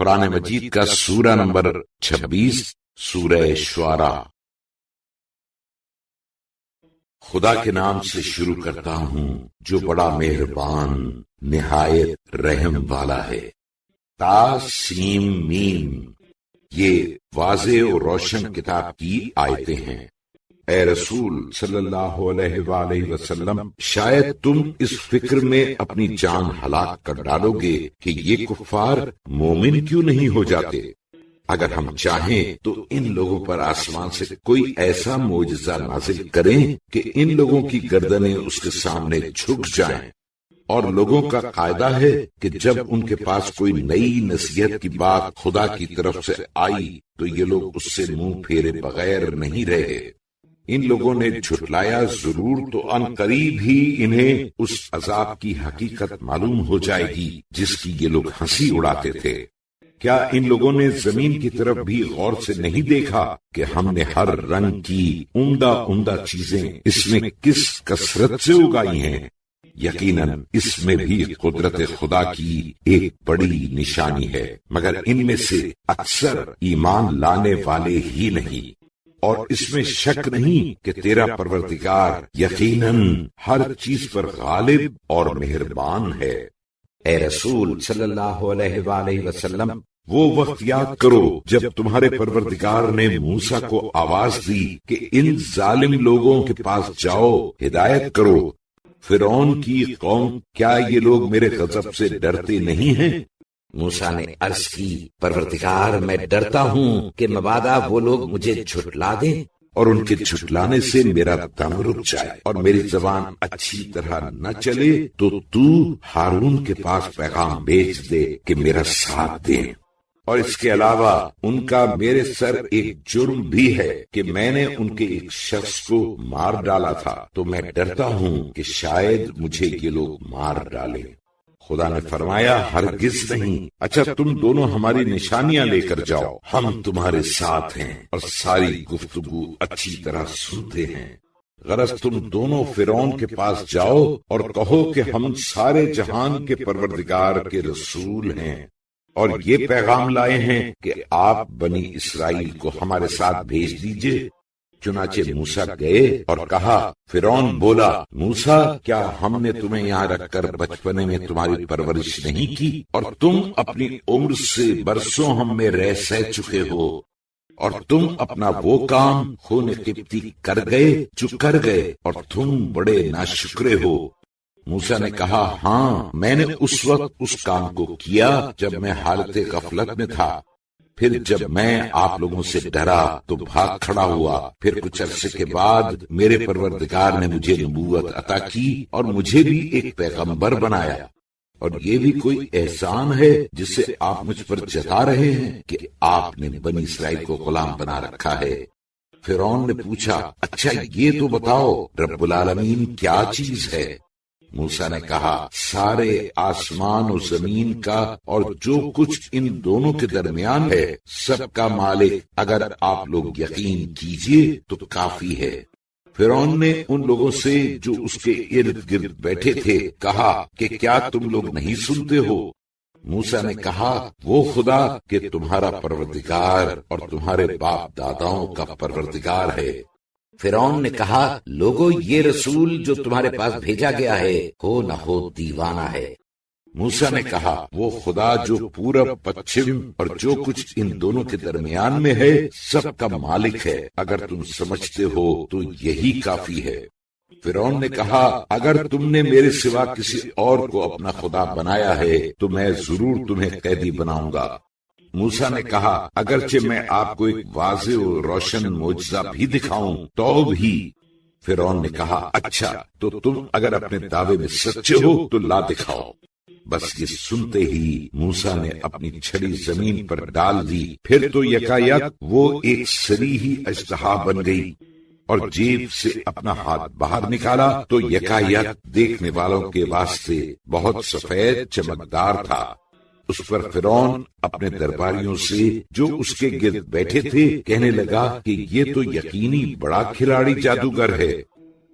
قرآن مجید کا سورہ نمبر 26 سورہ شعراء۔ خدا کے نام سے شروع کرتا ہوں جو بڑا مہربان نہایت رحم والا ہے۔ تا سین میم، یہ واضح اور روشن کتاب کی آیتیں ہیں۔ اے رسول صلی اللہ علیہ وآلہ وسلم، شاید تم اس فکر میں اپنی جان ہلاک کر ڈالو گے کہ یہ کفار مومن کیوں نہیں ہو جاتے۔ اگر ہم چاہیں تو ان لوگوں پر آسمان سے کوئی ایسا معجزہ نازل کریں کہ ان لوگوں کی گردنیں اس کے سامنے جھک جائیں۔ اور لوگوں کا قاعدہ ہے کہ جب ان کے پاس کوئی نئی نصیحت کی بات خدا کی طرف سے آئی تو یہ لوگ اس سے منہ پھیرے بغیر نہیں رہے۔ ان لوگوں نے جھٹلایا ضرور تو ان قریب ہی انہیں اس عذاب کی حقیقت معلوم ہو جائے گی جس کی یہ لوگ ہنسی اڑاتے تھے۔ کیا ان لوگوں نے زمین کی طرف بھی غور سے نہیں دیکھا کہ ہم نے ہر رنگ کی عمدہ عمدہ چیزیں اس میں کس کثرت سے اگائی ہیں؟ یقیناً اس میں بھی قدرت خدا کی ایک بڑی نشانی ہے، مگر ان میں سے اکثر ایمان لانے والے ہی نہیں۔ اور اس میں شک نہیں کہ تیرا پروردگار یقیناً ہر چیز پر غالب اور مہربان ہے۔ اے رسول صلی اللہ علیہ وآلہ وسلم، وہ وقت یاد کرو جب تمہارے پروردگار نے موسیٰ کو آواز دی کہ ان ظالم لوگوں کے پاس جاؤ، ہدایت کرو۔ فرعون کی قوم، کیا یہ لوگ میرے غضب سے ڈرتے نہیں ہیں؟ موسیٰ نے عرض کی، پروردگار میں ڈرتا ہوں کہ مبادا وہ لوگ مجھے جھٹلا دیں اور ان کے جھٹلانے سے میرا دم رک جائے اور میری زبان اچھی طرح نہ چلے تو ہارون کے پاس پیغام بھیج دے کہ میرا ساتھ دیں۔ اور اس کے علاوہ ان کا میرے سر ایک جرم بھی ہے کہ میں نے ان کے ایک شخص کو مار ڈالا تھا، تو میں ڈرتا ہوں کہ شاید مجھے یہ لوگ مار ڈالیں۔ خدا نے فرمایا، ہرگز نہیں، اچھا تم دونوں ہماری نشانیاں لے کر جاؤ، ہم تمہارے ساتھ ہیں اور ساری گفتگو اچھی طرح سنتے ہیں۔ غرض تم دونوں فرعون کے پاس جاؤ اور کہو کہ ہم سارے جہان کے پروردگار کے رسول ہیں اور یہ پیغام لائے ہیں کہ آپ بنی اسرائیل کو ہمارے ساتھ بھیج دیجئے۔ چنانچہ موسیٰ گئے اور کہا، فرعون بولا، موسیٰ کیا ہم نے تمہیں یہاں رکھ کر بچپنے میں تمہاری پرورش نہیں کی اور تم اپنی عمر سے برسوں ہم میں رہ سہ چکے ہو، اور تم اپنا وہ کام خون قبطی کر گئے جو کر گئے اور تم بڑے ناشکرے ہو۔ موسیٰ نے کہا، ہاں میں نے اس وقت اس کام کو کیا جب میں حالت غفلت میں تھا، پھر جب میں آپ لوگوں سے ڈرا تو بھاگ کھڑا ہوا، پھر کچھ عرصے کے بعد میرے پروردگار نے مجھے نبوت عطا کی اور مجھے بھی ایک پیغمبر بنایا۔ اور یہ بھی کوئی احسان ہے جس سے آپ مجھ پر جتا رہے ہیں کہ آپ نے بنی اسرائیل کو غلام بنا رکھا ہے۔ فرعون نے پوچھا، اچھا یہ تو بتاؤ رب العالمین کیا چیز ہے؟ موسیٰ نے کہا، سارے آسمان و زمین کا اور جو کچھ ان دونوں کے درمیان ہے سب کا مالک، اگر آپ لوگ یقین کیجئے تو کافی ہے۔ فرعون نے ان لوگوں سے جو اس کے ارد گرد بیٹھے تھے کہا کہ کیا تم لوگ نہیں سنتے ہو؟ موسیٰ نے کہا، وہ خدا کہ تمہارا پروردگار اور تمہارے باپ داداؤں کا پروردگار ہے۔ فرعون نے کہا، لوگو یہ رسول جو تمہارے پاس بھیجا گیا ہے ہو نہ ہو دیوانہ ہے۔ موسیٰ نے کہا، وہ خدا جو پورب پچھم اور جو کچھ ان دونوں کے درمیان میں ہے سب کا مالک ہے، اگر تم سمجھتے ہو تو یہی کافی ہے۔ فرعون نے کہا، اگر تم نے میرے سوا کسی اور کو اپنا خدا بنایا ہے تو میں ضرور تمہیں قیدی بناؤں گا۔ موسیٰ نے کہا، اگرچہ میں آپ کو ایک واضح اور روشن معجزہ بھی دکھاؤں تو بھی۔ فرعون نے کہا، اچھا تو تم اگر اپنے دعوے میں سچے ہو تو لا دکھاؤ۔ بس یہ سنتے ہی موسیٰ نے اپنی چھڑی زمین پر ڈال دی، پھر تو یکایک وہ ایک سری ہی اژدہا بن گئی، اور جیب سے اپنا ہاتھ باہر نکالا تو یکایک دیکھنے والوں کے واسطے بہت سفید چمکدار تھا۔ اس پر فرعون اپنے درباریوں سے جو اس کے گرد بیٹھے تھے کہنے لگا کہ یہ تو یقینی بڑا کھلاڑی جادوگر ہے۔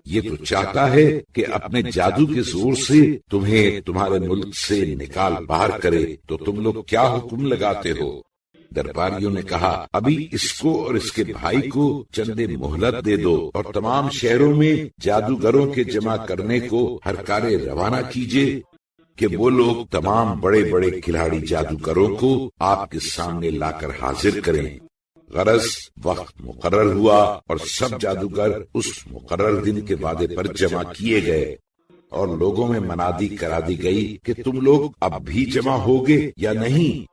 یہ تو چاہتا ہے کہ اپنے جادو کے زور سے تمہیں تمہارے ملک سے نکال باہر کرے، تو تم لوگ کیا حکم لگاتے ہو؟ درباریوں نے کہا، ابھی اس کو اور اس کے بھائی کو چند مہلت دے دو، اور تمام شہروں میں جادوگروں کے جمع کرنے کو ہر کارے روانہ کیجیے کہ وہ لوگ تمام بڑے بڑے کھلاڑی جادوگروں کو آپ کے سامنے لا کر حاضر کریں۔ غرض وقت مقرر ہوا اور سب جادوگر اس مقرر دن کے وعدے پر جمع کیے گئے، اور لوگوں میں منادی کرا دی گئی کہ تم لوگ اب بھی جمع ہوگے یا نہیں،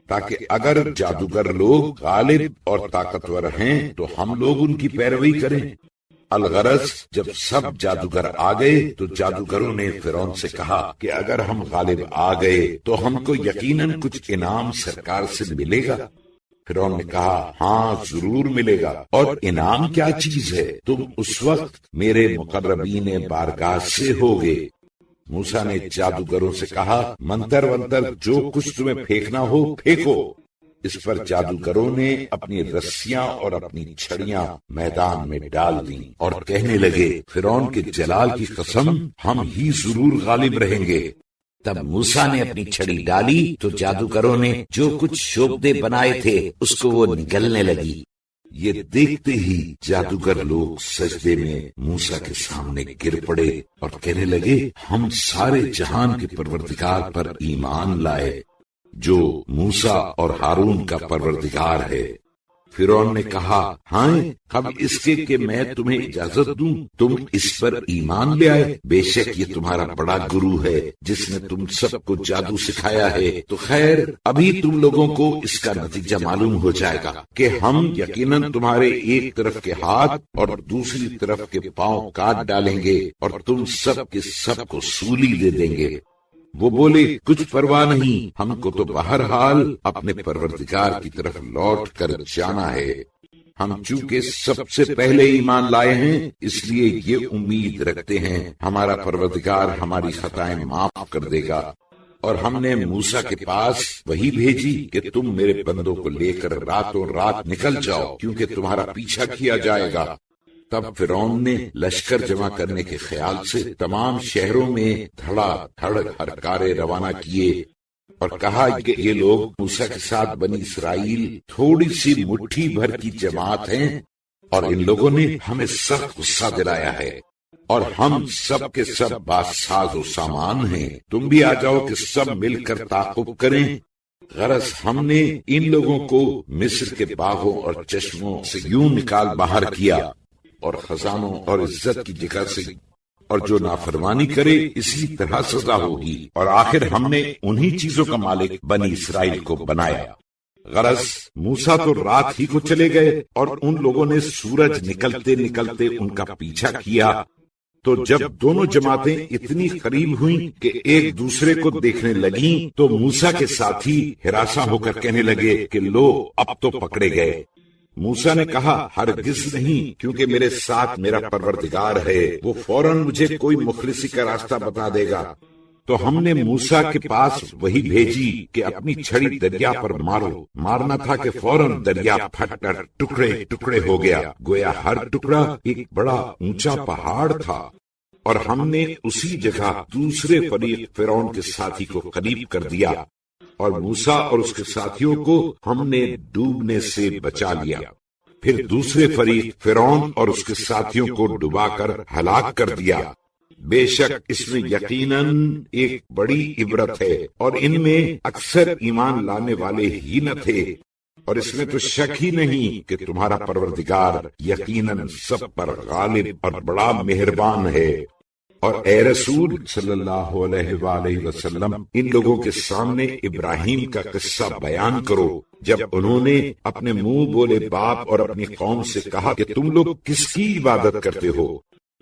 تاکہ اگر جادوگر لوگ غالب اور طاقتور ہیں تو ہم لوگ ان کی پیروی کریں۔ الغرض جب سب جادوگر آ گئے تو جادوگروں نے فرعون سے کہا کہ اگر ہم غالب آ گئے تو ہم کو یقیناً کچھ انعام سرکار سے ملے گا۔ فرعون نے کہا، ہاں ضرور ملے گا، اور انعام کیا چیز ہے؟ تم اس وقت میرے مقربین بارگاہ سے ہوگے۔ موسیٰ نے جادوگروں سے کہا، منتر ونتر جو کچھ تمہیں پھینکنا ہو پھینکو۔ اس پر جادوگروں نے اپنی رسیاں اور اپنی چھڑیاں میدان میں ڈال دیں اور کہنے لگے، فرعون کے جلال کی قسم، ہم ہی ضرور غالب رہیں گے۔ تب موسیٰ نے اپنی چھڑی ڈالی تو جادوگروں نے جو کچھ شوبدے بنائے تھے اس کو وہ نگلنے لگی۔ یہ دیکھتے ہی جادوگر لوگ سجدے میں موسیٰ کے سامنے گر پڑے اور کہنے لگے، ہم سارے جہان کے پروردگار پر ایمان لائے جو موسیٰ اور ہارون کا پروردگار ہے۔ فرعون نے کہا، ہاں اب اس کے کہ میں تمہیں اجازت دوں تم اس پر ایمان لے آئے؟ بے شک یہ تمہارا بڑا گرو ہے جس نے تم سب کو جادو سکھایا ہے۔ تو خیر، ابھی تم لوگوں کو اس کا نتیجہ معلوم ہو جائے گا کہ ہم یقیناً تمہارے ایک طرف کے ہاتھ اور دوسری طرف کے پاؤں کاٹ ڈالیں گے اور تم سب کے سب کو سولی دے دیں گے۔ وہ بولے، کچھ پرواہ نہیں، ہم کو تو بہرحال اپنے پروردگار کی طرف لوٹ کر جانا ہے۔ ہم چونکہ سب سے پہلے ایمان لائے ہیں اس لیے یہ امید رکھتے ہیں ہمارا پروردگار ہماری خطائیں معاف کر دے گا۔ اور ہم نے موسیٰ کے پاس وہی بھیجی کہ تم میرے بندوں کو لے کر راتوں رات نکل جاؤ، کیونکہ تمہارا پیچھا کیا جائے گا۔ تب فرعون نے لشکر جمع کرنے کے خیال سے تمام شہروں میں دھڑا دھڑ ہرکارے روانہ کیے اور کہا کہ یہ لوگ موسیٰ کے ساتھ بنی اسرائیل تھوڑی سی مٹھی بھر کی جماعت ہیں، اور ان لوگوں نے ہمیں سخت غصہ دلایا ہے، اور ہم سب کے سب باساز و سامان ہیں۔ تم بھی آ جاؤ کہ سب مل کر تعاقب کریں۔ غرض ہم نے ان لوگوں کو مصر کے باغوں اور چشموں سے یوں نکال باہر کیا، اور خزانوں اور عزت کی جگہ سے، اور جو نافرمانی کرے اسی طرح سزا ہوگی۔ اور آخر ہم نے انہی چیزوں کا مالک بنی اسرائیل کو بنایا۔ غرض موسیٰ تو رات ہی کو چلے گئے، اور ان لوگوں نے سورج نکلتے نکلتے ان کا پیچھا کیا۔ تو جب دونوں جماعتیں اتنی قریب ہوئیں کہ ایک دوسرے کو دیکھنے لگیں تو موسیٰ کے ساتھی ہراساں ہو کر کہنے لگے کہ لو اب تو پکڑے گئے۔ موسیٰ نے کہا، ہرگز نہیں، کیونکہ میرے ساتھ میرا پروردگار ہے، وہ فوراً مجھے کوئی مخلصی کا راستہ بتا دے گا۔ تو ہم نے موسیٰ کے پاس وہی بھیجی کہ اپنی چھڑی دریا پر مارو۔ مارنا تھا کہ فوراً دریا پھٹ کر ٹکڑے ٹکڑے ہو گیا، گویا ہر ٹکڑا ایک بڑا اونچا پہاڑ تھا۔ اور ہم نے اسی جگہ دوسرے فریق فرعون کے ساتھی کو قریب کر دیا، اور موسیٰ اور اس کے ساتھیوں کو ہم نے ڈوبنے سے بچا لیا۔ پھر دوسرے فریق فرعون اور اس کے ساتھیوں کو ڈبا کر ہلاک کر دیا۔ بے شک اس میں یقیناً ایک بڑی عبرت ہے، اور ان میں اکثر ایمان لانے والے ہی نہ تھے۔ اور اس میں تو شک ہی نہیں کہ تمہارا پروردگار یقیناً سب پر غالب اور بڑا مہربان ہے۔ اور اے رسول صلی اللہ علیہ وآلہ وسلم، ان لوگوں کے سامنے ابراہیم کا قصہ بیان کرو جب انہوں نے اپنے منہ بولے باپ اور اپنی قوم سے کہا کہ تم لوگ کس کی عبادت کرتے ہو؟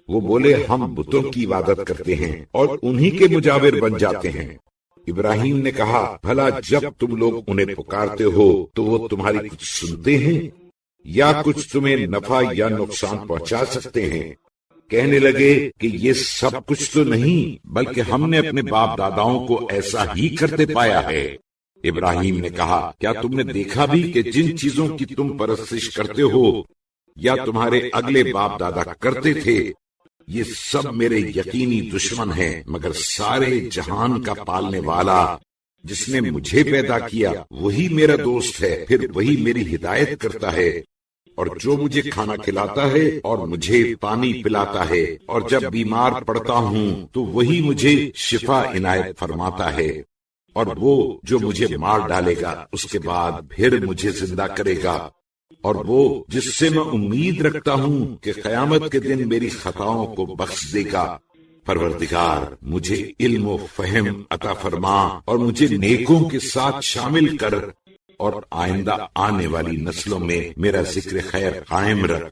وہ بولے، ہم بتوں کی عبادت کرتے ہیں اور انہی کے مجاور بن جاتے ہیں۔ ابراہیم نے کہا، بھلا جب تم لوگ انہیں پکارتے ہو تو وہ تمہاری کچھ سنتے ہیں یا کچھ تمہیں نفع یا نقصان پہنچا سکتے ہیں؟ کہنے لگے کہ یہ سب کچھ تو نہیں، بلکہ ہم نے اپنے باپ داداؤں کو ایسا ہی کرتے پایا ہے۔ ابراہیم نے کہا، کیا تم نے دیکھا بھی کہ جن چیزوں کی تم پرستش کرتے ہو یا تمہارے اگلے باپ دادا کرتے تھے، یہ سب میرے یقینی دشمن ہیں، مگر سارے جہان کا پالنے والا جس نے مجھے پیدا کیا وہی میرا دوست ہے، پھر وہی میری ہدایت کرتا ہے، اور جو مجھے کھانا کھلاتا ہے اور مجھے پانی پلاتا ہے، اور جب بیمار پڑتا ہوں تو وہی مجھے شفا عنایت فرماتا ہے، اور وہ جو مجھے مار ڈالے گا اس کے بعد پھر مجھے زندہ کرے گا، اور وہ جس سے میں امید رکھتا ہوں کہ قیامت کے دن میری خطاؤں کو بخش دے گا۔ پروردگار مجھے علم و فہم عطا فرما اور مجھے نیکوں کے ساتھ شامل کر، اور آئندہ آنے والی نسلوں میں میرا ذکر خیر قائم رکھ،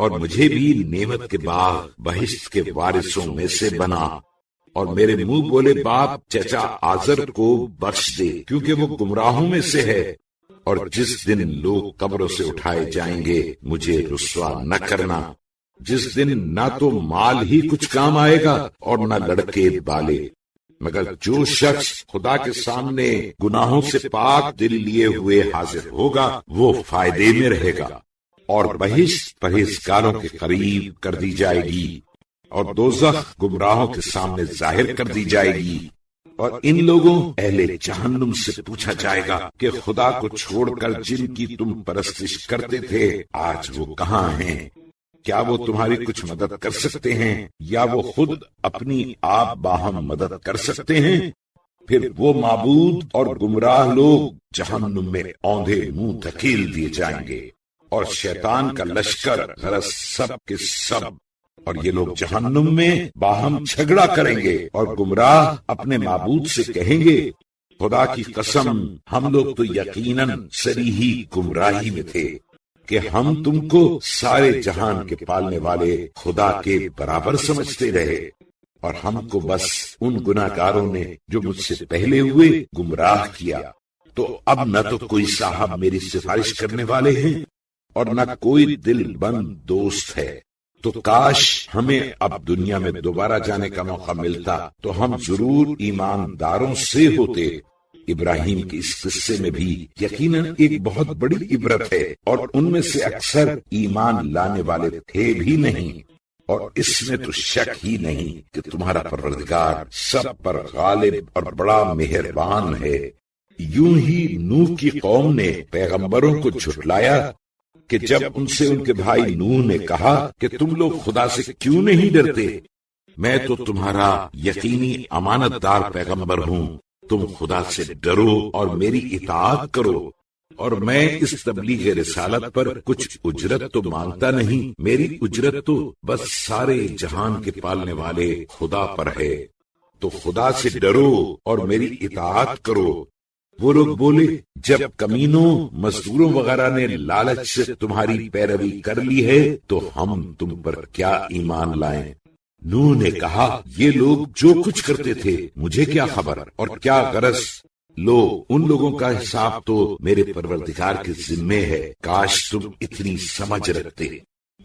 اور مجھے بھی نعمت کے باغ بہشت کے وارثوں میں سے بنا، اور میرے منہ بولے باپ چچا آزر کو بخش دے، کیونکہ وہ گمراہوں میں سے ہے، اور جس دن لوگ قبروں سے اٹھائے جائیں گے مجھے رسوا نہ کرنا، جس دن نہ تو مال ہی کچھ کام آئے گا اور نہ لڑکے بالے، مگر جو شخص خدا کے سامنے گناہوں سے پاک دل لیے ہوئے حاضر ہوگا وہ فائدے میں رہے گا، اور بہشت پرہیزگاروں کے قریب کر دی جائے گی، اور دوزخ گمراہوں کے سامنے ظاہر کر دی جائے گی، اور ان لوگوں اہل جہنم سے پوچھا جائے گا کہ خدا کو چھوڑ کر جن کی تم پرستش کرتے تھے آج وہ کہاں ہیں؟ کیا وہ تمہاری کچھ مدد کر سکتے ہیں یا وہ خود اپنی آپ باہم مدد کر سکتے ہیں؟ پھر وہ معبود اور گمراہ لوگ جہنم میں اوندھے منہ دھکیل دیے جائیں گے، اور شیطان کا لشکر غرض سب کے سب، اور یہ لوگ جہنم میں باہم جھگڑا کریں گے، اور گمراہ اپنے معبود سے کہیں گے خدا کی قسم ہم لوگ تو یقیناً صریحی گمراہی میں تھے کہ ہم تم کو سارے جہان کے پالنے والے خدا کے برابر سمجھتے رہے، اور ہم کو بس ان گناہگاروں نے جو مجھ سے پہلے ہوئے گمراہ کیا، تو اب نہ تو کوئی صاحب میری سفارش کرنے والے ہیں اور نہ کوئی دل بند دوست ہے، تو کاش ہمیں اب دنیا میں دوبارہ جانے کا موقع ملتا تو ہم ضرور ایمانداروں سے ہوتے۔ ابراہیم کے اس قصے میں بھی یقیناً ایک بہت بڑی عبرت ہے، اور ان میں سے اکثر ایمان لانے والے تھے بھی نہیں، اور اس میں تو شک ہی نہیں کہ تمہارا پروردگار سب پر غالب اور بڑا مہربان ہے۔ یوں ہی نوح کی قوم نے پیغمبروں کو جھٹلایا کہ جب ان سے ان کے بھائی نوح نے کہا کہ تم لوگ خدا سے کیوں نہیں ڈرتے، میں تو تمہارا یقینی امانت دار پیغمبر ہوں، تم خدا سے ڈرو اور میری اطاعت کرو، اور میں اس تبلیغ رسالت پر کچھ اجرت تو مانگتا نہیں، میری اجرت تو بس سارے جہان کے پالنے والے خدا پر ہے، تو خدا سے ڈرو اور میری اطاعت کرو۔ وہ لوگ بولے جب کمینوں مزدوروں وغیرہ نے لالچ سے تمہاری پیروی کر لی ہے تو ہم تم پر کیا ایمان لائیں؟ نوح نے کہا یہ لوگ جو کچھ کرتے تھے مجھے کیا خبر اور کیا غرض، لو ان لوگوں کا حساب تو میرے پروردگار کے ذمے ہے، کاش تم اتنی سمجھ رکھتے،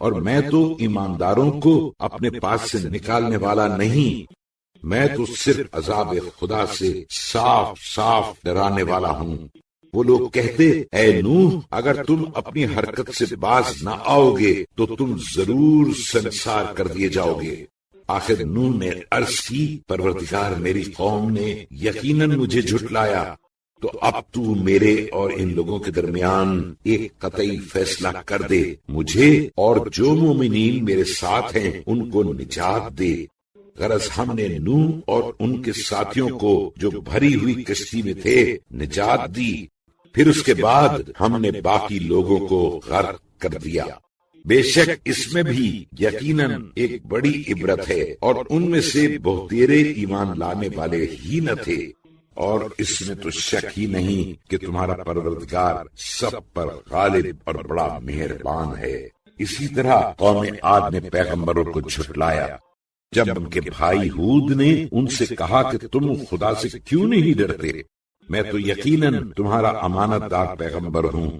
اور میں تو ایمانداروں کو اپنے پاس سے نکالنے والا نہیں، میں تو صرف عذاب خدا سے صاف صاف ڈرانے والا ہوں۔ وہ لوگ کہتے اے نوح اگر تم اپنی حرکت سے باز نہ آؤ گے تو تم ضرور سنسار کر دیے جاؤ گے۔ آخر نوح نے عرض کی پروردگار میری قوم نے یقیناً مجھے جھٹلایا، تو اب تو میرے اور ان لوگوں کے درمیان ایک قطعی فیصلہ کر دے، مجھے اور جو مومنین میرے ساتھ ہیں ان کو نجات دے۔ غرض ہم نے نوح اور ان کے ساتھیوں کو جو بھری ہوئی کشتی میں تھے نجات دی، پھر اس کے بعد ہم نے باقی لوگوں کو غرق کر دیا۔ بے شک اس میں بھی یقیناً ایک بڑی عبرت ہے، اور ان میں سے بہتیرے ایمان لانے والے ہی نہ تھے، اور اس میں تو شک ہی نہیں کہ تمہارا پروردگار سب پر غالب اور بڑا مہربان ہے۔ اسی طرح قوم عاد نے پیغمبروں کو جھٹلایا جب ان کے بھائی ہود نے ان سے کہا کہ تم خدا سے کیوں نہیں ڈرتے، میں تو یقیناً تمہارا امانت دار پیغمبر ہوں،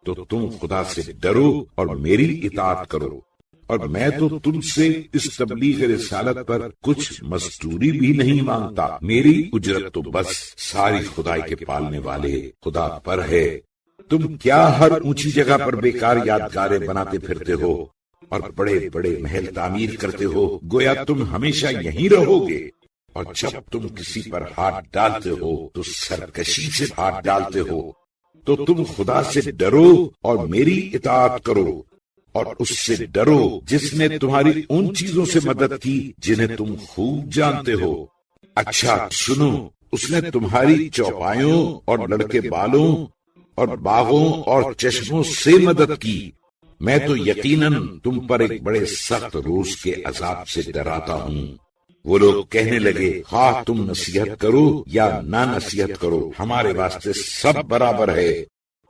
تو تم خدا سے ڈرو اور میری اطاعت کرو، اور میں تو تم سے اس تبلیغ رسالت پر کچھ مزدوری بھی نہیں مانگتا، میری اجرت تو بس ساری خدائی کے پالنے والے خدا پر ہے۔ تم کیا ہر اونچی جگہ پر بیکار یادگاریں بناتے پھرتے ہو؟ اور بڑے بڑے محل تعمیر کرتے ہو گویا تم ہمیشہ یہیں رہو گے، اور جب تم کسی پر ہاتھ ڈالتے ہو تو سرکشی سے ہاتھ ڈالتے ہو، تو تم خدا سے ڈرو اور میری اطاعت کرو، اور اس سے ڈرو جس نے تمہاری ان چیزوں سے مدد کی جنہیں تم خوب جانتے ہو۔ اچھا سنو، اس نے تمہاری چوپایوں اور لڑکے بالوں اور باغوں اور چشموں سے مدد کی۔ میں تو یقیناً تم پر ایک بڑے سخت روز کے عذاب سے ڈراتا ہوں۔ وہ لوگ کہنے لگے، خواہ تم نصیحت کرو یا نہ نصیحت کرو، ہمارے واسطے سب برابر ہے۔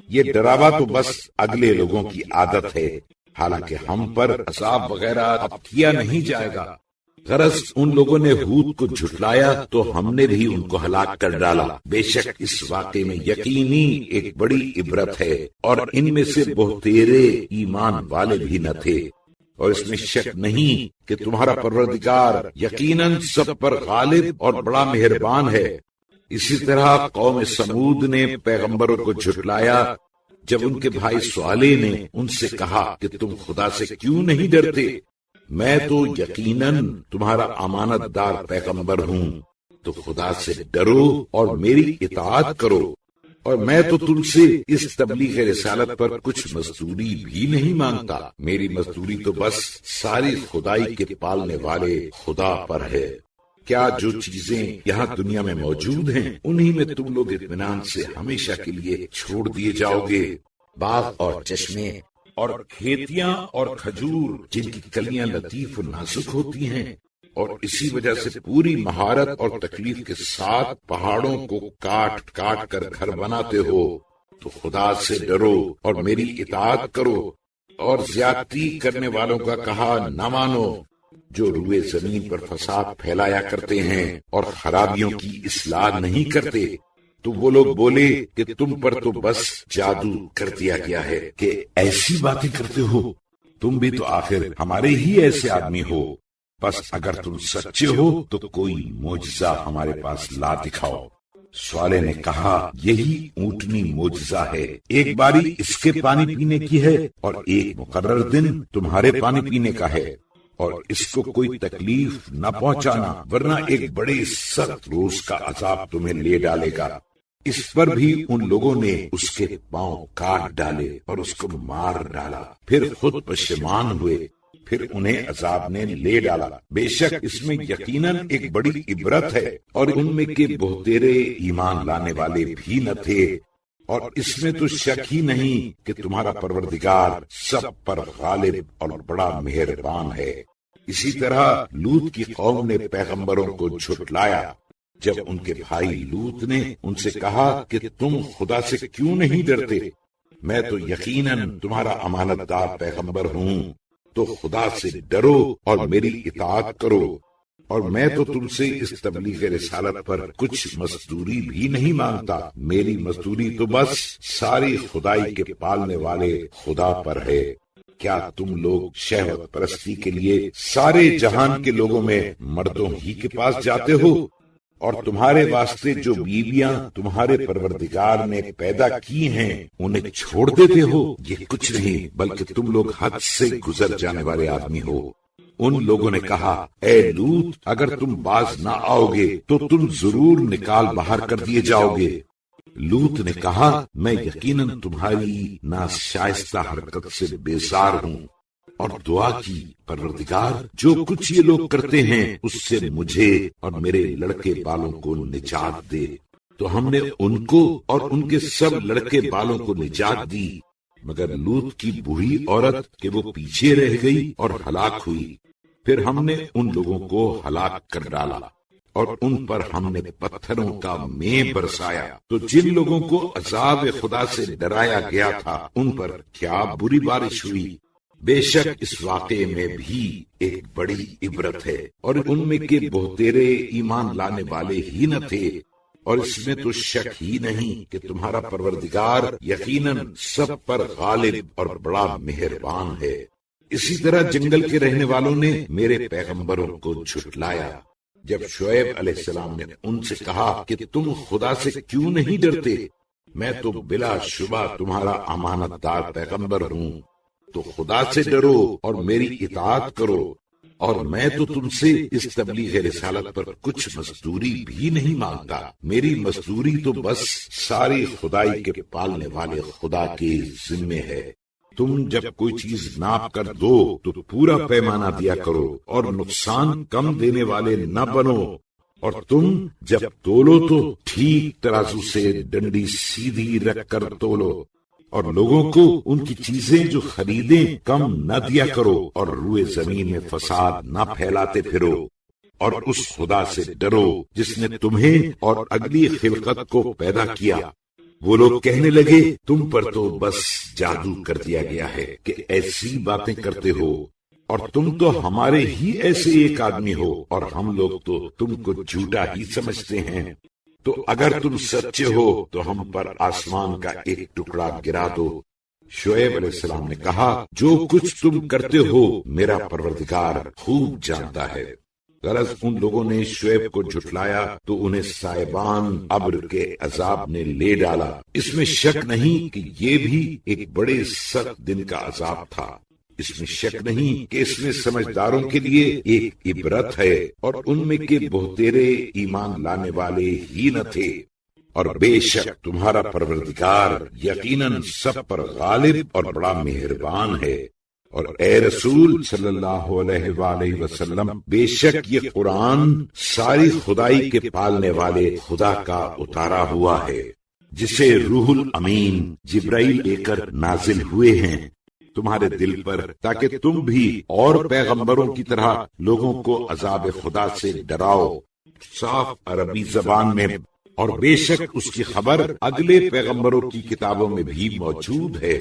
یہ ڈراوا تو بس اگلے لوگوں کی عادت ہے، حالانکہ ہم پر عذاب وغیرہ اب کیا نہیں جائے گا۔ غرض ان لوگوں نے ہود کو جھٹلایا تو ہم نے بھی ان کو ہلاک کر ڈالا۔ بے شک اس واقعے میں یقینی ایک بڑی عبرت ہے، اور ان میں سے بہتیرے ایمان والے بھی نہ تھے، اور اس میں شک نہیں کہ تمہارا پروردگار یقیناً سب پر غالب اور بڑا مہربان ہے۔ اسی طرح قوم سمود نے پیغمبروں کو جھٹلایا جب ان کے بھائی صالح نے ان سے کہا کہ تم خدا سے کیوں نہیں ڈرتے؟ میں تو یقیناً تمہارا امانت دار پیغمبر ہوں، تو خدا سے ڈرو اور میری اطاعت کرو، اور میں تو تم سے اس تبلیغ رسالت پر کچھ مزدوری بھی نہیں مانگتا۔ میری مزدوری تو بس ساری خدائی کے پالنے والے خدا پر ہے۔ کیا جو چیزیں یہاں دنیا میں موجود ہیں انہی میں تم لوگ اطمینان سے ہمیشہ کے لیے چھوڑ دیے جاؤ گے؟ باغ اور چشمے اور کھیتیاں اور کھجور جن کی کلیاں لطیف و نازک ہوتی ہیں، اور اسی وجہ سے پوری مہارت اور تکلیف کے ساتھ پہاڑوں کو کاٹ کاٹ کر گھر بناتے ہو، تو خدا سے ڈرو اور میری اطاعت کرو، اور زیادتی کرنے والوں کا کہا نہ مانو، جو روئے زمین پر فساد پھیلایا کرتے ہیں اور خرابیوں کی اصلاح نہیں کرتے۔ تو وہ لوگ بولے کہ تم پر تو بس جادو کر دیا گیا ہے کہ ایسی باتیں کرتے ہو، تم بھی تو آخر ہمارے ہی ایسے آدمی ہو، بس اگر تم سچے ہو تو کوئی معجزہ ہمارے پاس لا دکھاؤ۔ صالح نے کہا، یہی اونٹنی معجزہ ہے، ایک باری اس کے پانی پینے کی ہے اور ایک مقرر دن تمہارے پانی پینے کا ہے، اور اس کو کوئی تکلیف نہ پہنچانا، ورنہ ایک بڑے سخت روز کا عذاب تمہیں لے ڈالے گا۔ اس پر بھی ان لوگوں نے اس کے پاؤں کاٹ ڈالے اور اس کو مار ڈالا، پھر خود پشیمان ہوئے، پھر انہیں عذاب نے لے ڈالا۔ بے شک اس میں یقیناً ایک بڑی عبرت ہے، اور ان میں کے بہتیرے ایمان لانے والے بھی نہ تھے، اور اس میں تو شک ہی نہیں کہ تمہارا پروردگار سب پر غالب اور بڑا مہربان ہے۔ اسی طرح لوط کی قوم نے پیغمبروں کو جھٹلایا جب ان کے بھائی لوط نے ان سے کہا کہ تم خدا سے کیوں نہیں ڈرتے؟ میں تو یقیناً تمہارا امانت دار پیغمبر ہوں، تو خدا سے ڈرو اور میری اطاعت کرو، اور میں تو تم سے اس تبلیغ رسالت پر کچھ مزدوری بھی نہیں مانگتا۔ میری مزدوری تو بس ساری خدائی کے پالنے والے خدا پر ہے۔ کیا تم لوگ شہوت پرستی کے لیے سارے جہان کے لوگوں میں مردوں ہی کے پاس جاتے ہو، اور تمہارے واسطے جو بیویاں تمہارے پروردگار نے پیدا کی ہیں انہیں چھوڑ دیتے ہو؟ یہ کچھ نہیں بلکہ تم لوگ حد سے گزر جانے والے آدمی ہو۔ ان لوگوں نے کہا، اے لوط، اگر تم باز نہ آؤ گے تو تم ضرور نکال باہر کر دیے جاؤ گے۔ لوط نے کہا، میں یقیناً تمہاری ناشائستہ حرکت سے بیزار ہوں، اور دعا کی، پروردگار جو کچھ یہ لوگ کرتے ہیں اس سے مجھے اور میرے لڑکے بالوں کو نجات دے۔ تو ہم نے ان کو اور ان کے سب لڑکے بالوں کو نجات دی، مگر لوط کی بوڑھی عورت کہ وہ پیچھے رہ گئی اور ہلاک ہوئی۔ پھر ہم نے ان لوگوں کو ہلاک کر ڈالا، اور ان پر ہم نے پتھروں کا مے برسایا۔ تو جن لوگوں کو عذاب خدا سے ڈرایا گیا تھا ان پر کیا بری بارش ہوئی۔ بے شک اس واقعے میں بھی ایک بڑی عبرت ہے، اور ان میں کے بہتیرے ایمان لانے والے ہی نہ تھے، اور اس میں تو شک ہی نہیں کہ تمہارا پروردگار یقیناً سب پر غالب اور بڑا مہربان ہے۔ اسی طرح جنگل کے رہنے والوں نے میرے پیغمبروں کو جھٹلایا جب شعیب علیہ السلام نے ان سے کہا کہ تم خدا سے کیوں نہیں ڈرتے؟ میں تو بلا شبہ تمہارا امانت دار پیغمبر ہوں، تو خدا سے ڈرو اور میری اطاعت کرو، اور میں تو تم سے اس تبلیغ رسالت پر کچھ مزدوری بھی نہیں مانگتا، میری مزدوری تو بس ساری خدائی کے پالنے والے خدا کے ذمے ہے۔ تم جب کوئی چیز ناپ کر دو تو پورا پیمانہ دیا کرو اور نقصان کم دینے والے نہ بنو، اور تم جب تولو تو ٹھیک ترازو سے ڈنڈی سیدھی رکھ کر تولو، اور لوگوں کو ان کی چیزیں جو خریدیں کم نہ دیا کرو، اور روئے زمین میں فساد نہ پھیلاتے پھرو، اور اس خدا سے ڈرو جس نے تمہیں اور اگلی خلقت کو پیدا کیا۔ وہ لوگ کہنے لگے تم پر تو بس جادو کر دیا گیا ہے کہ ایسی باتیں کرتے ہو، اور تم تو ہمارے ہی ایسے ایک آدمی ہو، اور ہم لوگ تو تم کو جھوٹا ہی سمجھتے ہیں۔ تو اگر تم سچے ہو تو ہم پر آسمان کا ایک ٹکڑا گرا دو۔ شعیب علیہ السلام نے کہا جو کچھ تم کرتے ہو میرا پروردگار خوب جانتا ہے۔ غرض ان لوگوں نے شعیب کو جھٹلایا تو انہیں سائبان ابر کے عذاب نے لے ڈالا۔ اس میں شک نہیں کہ یہ بھی ایک بڑے سخت دن کا عذاب تھا، اس میں شک نہیں کہ اس میں سمجھداروں کے لیے ایک عبرت ہے، اور ان میں کے بہتیرے ایمان لانے والے ہی نہ تھے۔ اور بے شک تمہارا پروردگار یقیناً سب پر غالب اور بڑا مہربان ہے۔ اور اے رسول صلی اللہ علیہ وآلہ وسلم، بے شک یہ قرآن ساری خدائی کے پالنے والے خدا کا اتارا ہوا ہے، جسے روح الامین جبرائیل لے کر نازل ہوئے ہیں تمہارے دل پر، تاکہ تم بھی اور پیغمبروں کی طرح لوگوں کو عذاب خدا سے ڈراؤ، صاف عربی زبان میں۔ اور بے شک اس کی خبر اگلے پیغمبروں کی کتابوں میں بھی موجود ہے۔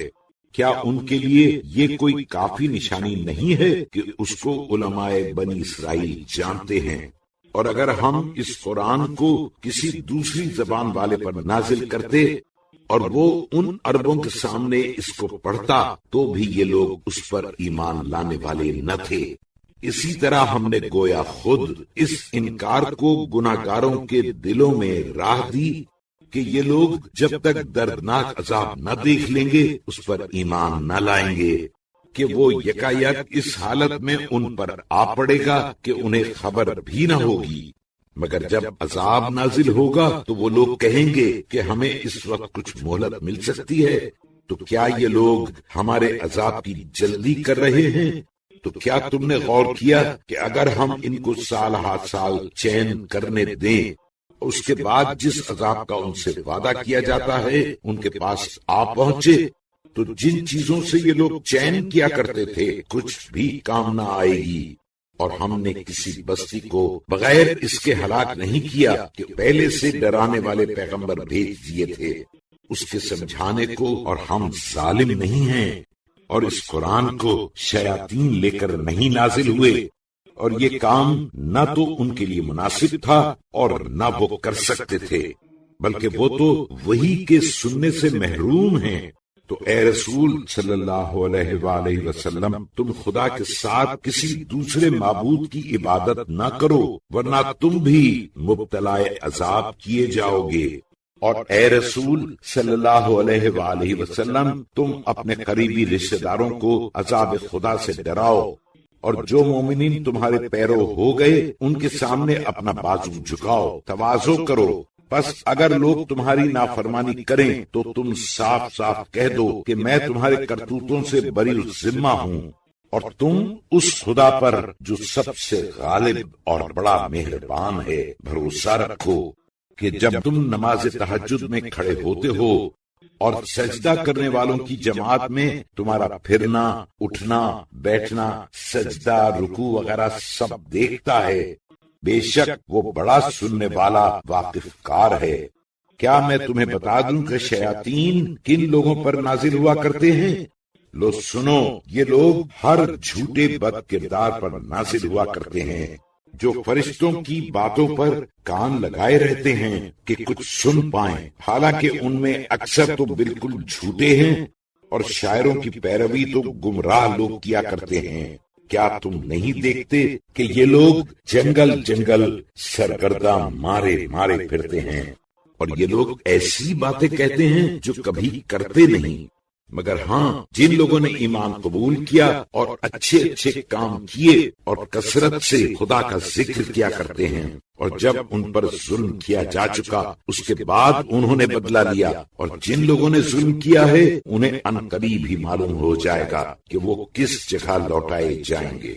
کیا ان کے لیے یہ کوئی کافی نشانی نہیں ہے کہ اس کو علماء بنی اسرائیل جانتے ہیں؟ اور اگر ہم اس قرآن کو کسی دوسری زبان والے پر نازل کرتے اور وہ ان عربوں کے سامنے اس کو پڑھتا تو بھی یہ لوگ اس پر ایمان لانے والے نہ تھے۔ اسی طرح ہم نے گویا خود اس انکار کو گناہگاروں کے دلوں میں راہ دی کہ یہ لوگ جب تک دردناک عذاب نہ دیکھ لیں گے اس پر ایمان نہ لائیں گے، کہ وہ یکایک اس حالت میں ان پر آ پڑے گا کہ انہیں خبر بھی نہ ہوگی۔ مگر جب عذاب نازل ہوگا تو وہ لوگ کہیں گے کہ ہمیں اس وقت کچھ مہلت مل سکتی ہے، تو کیا یہ لوگ ہمارے عذاب کی جلدی کر رہے ہیں؟ تو کیا تم نے غور کیا کہ اگر ہم ان کو سال ہاتھ سال چین کرنے دیں، اس کے بعد جس عذاب کا ان سے وعدہ کیا جاتا ہے ان کے پاس آ پہنچے، تو جن چیزوں سے یہ لوگ چین کیا کرتے تھے کچھ بھی کام نہ آئے گی۔ اور ہم نے کسی بستی کو بغیر اس کے ہلاک نہیں کیا کہ پہلے سے ڈرانے والے پیغمبر بھیج دیے تھے اس کے سمجھانے کو، اور ہم ظالم نہیں ہیں۔ اور اس قرآن کو شیاطین لے کر نہیں نازل ہوئے، اور یہ کام نہ تو ان کے لیے مناسب تھا اور نہ وہ کر سکتے تھے، بلکہ وہ تو وہی کے سننے سے محروم ہیں۔ تو اے رسول صلی اللہ علیہ وآلہ وسلم، تم خدا کے ساتھ کسی دوسرے معبود کی عبادت نہ کرو، ورنہ تم بھی مبتلا عذاب کیے جاؤ گے۔ اور اے رسول صلی اللہ علیہ وآلہ وسلم، تم اپنے قریبی رشتہ داروں کو عذاب خدا سے ڈراؤ، اور جو مومنین تمہارے پیرو ہو گئے ان کے سامنے اپنا بازو جھکاؤ، تواضع کرو۔ بس اگر لوگ تمہاری نافرمانی کریں تو تم صاف صاف کہہ دو کہ میں تمہارے کرتوتوں سے بری الذمہ ہوں، اور تم اس خدا پر جو سب سے غالب اور بڑا مہربان ہے بھروسہ رکھو کہ جب تم نماز تہجد میں کھڑے ہوتے ہو اور سجدہ کرنے والوں کی جماعت میں تمہارا پھرنا، اٹھنا، بیٹھنا، سجدہ، رکوع وغیرہ سب دیکھتا ہے، بے شک وہ بڑا سننے والا واقف کار ہے۔ کیا میں تمہیں بتا دوں کہ شیاطین کن لوگوں پر نازل ہوا کرتے ہیں؟ لو سنو، یہ لوگ ہر جھوٹے بد کردار پر نازل ہوا کرتے ہیں جو فرشتوں کی باتوں پر کان لگائے رہتے ہیں کہ کچھ سن پائیں، حالانکہ ان میں اکثر تو بالکل جھوٹے ہیں، اور شاعروں کی پیروی تو گمراہ لوگ کیا کرتے ہیں۔ کیا تم نہیں دیکھتے کہ یہ لوگ جنگل جنگل سرگرداں مارے مارے پھرتے ہیں، اور یہ لوگ ایسی باتیں کہتے ہیں جو کبھی کرتے نہیں۔ مگر ہاں جن لوگوں نے ایمان قبول کیا اور اچھے اچھے کام کیے اور کثرت سے خدا کا ذکر کیا کرتے ہیں، اور جب ان پر ظلم کیا جا چکا اس کے بعد انہوں نے بدلہ لیا، اور جن لوگوں نے ظلم کیا ہے انہیں ان قریب ہی معلوم ہو جائے گا کہ وہ کس جگہ لوٹائے جائیں گے۔